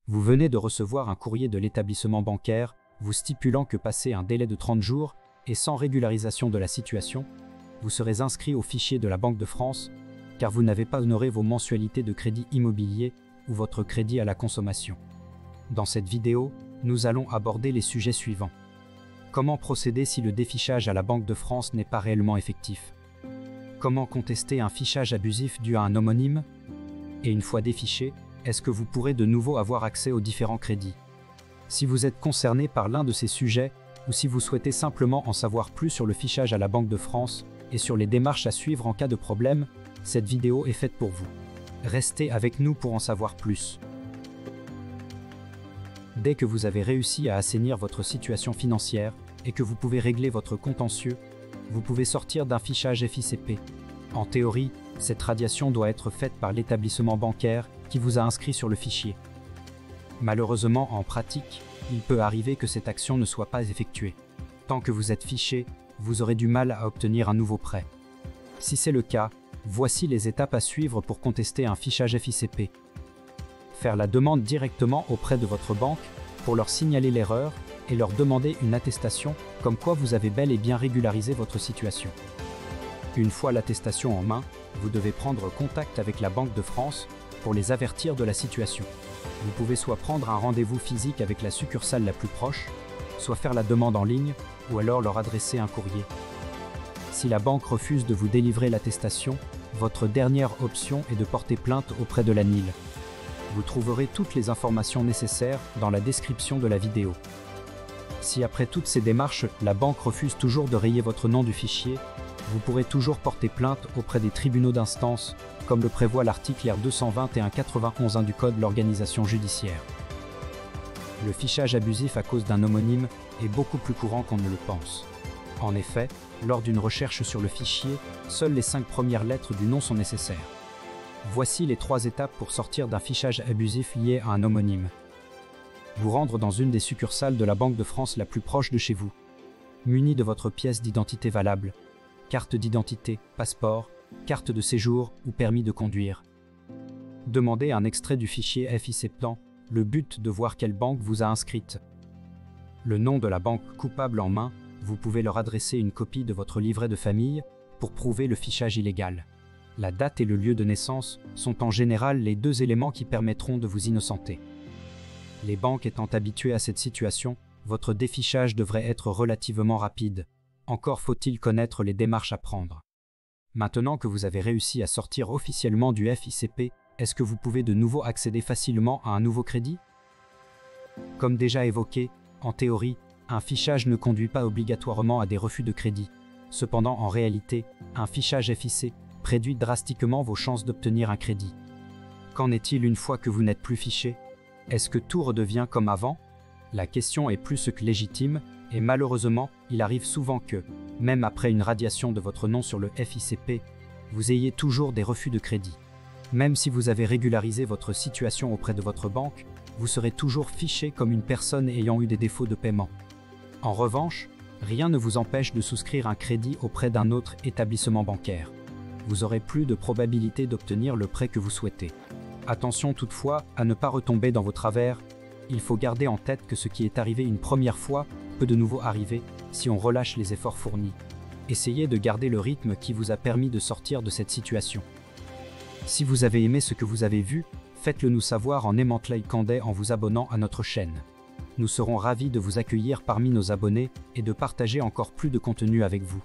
Vous venez de recevoir un courrier de l'établissement bancaire vous stipulant que passé un délai de 30 jours et sans régularisation de la situation, vous serez inscrit au fichier de la Banque de France car vous n'avez pas honoré vos mensualités de crédit immobilier ou votre crédit à la consommation. Dans cette vidéo, nous allons aborder les sujets suivants. Comment procéder si le défichage à la Banque de France n'est pas réellement effectif? Comment contester un fichage abusif dû à un homonyme? Et une fois défiché, est-ce que vous pourrez de nouveau avoir accès aux différents crédits? Si vous êtes concerné par l'un de ces sujets, ou si vous souhaitez simplement en savoir plus sur le fichage à la Banque de France et sur les démarches à suivre en cas de problème, cette vidéo est faite pour vous. Restez avec nous pour en savoir plus. Dès que vous avez réussi à assainir votre situation financière et que vous pouvez régler votre contentieux, vous pouvez sortir d'un fichage FICP. En théorie, cette radiation doit être faite par l'établissement bancaire qui vous a inscrit sur le fichier. Malheureusement, en pratique, il peut arriver que cette action ne soit pas effectuée. Tant que vous êtes fiché, vous aurez du mal à obtenir un nouveau prêt. Si c'est le cas, voici les étapes à suivre pour contester un fichage FICP. Faire la demande directement auprès de votre banque pour leur signaler l'erreur et leur demander une attestation comme quoi vous avez bel et bien régularisé votre situation. Une fois l'attestation en main, vous devez prendre contact avec la Banque de France pour les avertir de la situation. Vous pouvez soit prendre un rendez-vous physique avec la succursale la plus proche, soit faire la demande en ligne ou alors leur adresser un courrier. Si la banque refuse de vous délivrer l'attestation, votre dernière option est de porter plainte auprès de l'ANIL. Vous trouverez toutes les informations nécessaires dans la description de la vidéo. Si après toutes ces démarches, la banque refuse toujours de rayer votre nom du fichier, vous pourrez toujours porter plainte auprès des tribunaux d'instance, comme le prévoit l'article R221-91 du Code de l'organisation judiciaire. Le fichage abusif à cause d'un homonyme est beaucoup plus courant qu'on ne le pense. En effet, lors d'une recherche sur le fichier, seules les 5 premières lettres du nom sont nécessaires. Voici les 3 étapes pour sortir d'un fichage abusif lié à un homonyme. Vous rendre dans une des succursales de la Banque de France la plus proche de chez vous, muni de votre pièce d'identité valable, carte d'identité, passeport, carte de séjour ou permis de conduire. Demandez un extrait du fichier FICP, le but de voir quelle banque vous a inscrite. Le nom de la banque coupable en main, vous pouvez leur adresser une copie de votre livret de famille pour prouver le fichage illégal. La date et le lieu de naissance sont en général les 2 éléments qui permettront de vous innocenter. Les banques étant habituées à cette situation, votre défichage devrait être relativement rapide. Encore faut-il connaître les démarches à prendre. Maintenant que vous avez réussi à sortir officiellement du FICP, est-ce que vous pouvez de nouveau accéder facilement à un nouveau crédit? Comme déjà évoqué, en théorie, un fichage ne conduit pas obligatoirement à des refus de crédit. Cependant, en réalité, un fichage FIC réduit drastiquement vos chances d'obtenir un crédit. Qu'en est-il une fois que vous n'êtes plus fiché? Est-ce que tout redevient comme avant? La question est plus que légitime, et malheureusement, il arrive souvent que, même après une radiation de votre nom sur le FICP, vous ayez toujours des refus de crédit. Même si vous avez régularisé votre situation auprès de votre banque, vous serez toujours fiché comme une personne ayant eu des défauts de paiement. En revanche, rien ne vous empêche de souscrire un crédit auprès d'un autre établissement bancaire. Vous aurez plus de probabilité d'obtenir le prêt que vous souhaitez. Attention toutefois à ne pas retomber dans vos travers. Il faut garder en tête que ce qui est arrivé une première fois peut de nouveau arriver si on relâche les efforts fournis. Essayez de garder le rythme qui vous a permis de sortir de cette situation. Si vous avez aimé ce que vous avez vu, faites-le nous savoir en aimant Like et en vous abonnant à notre chaîne. Nous serons ravis de vous accueillir parmi nos abonnés et de partager encore plus de contenu avec vous.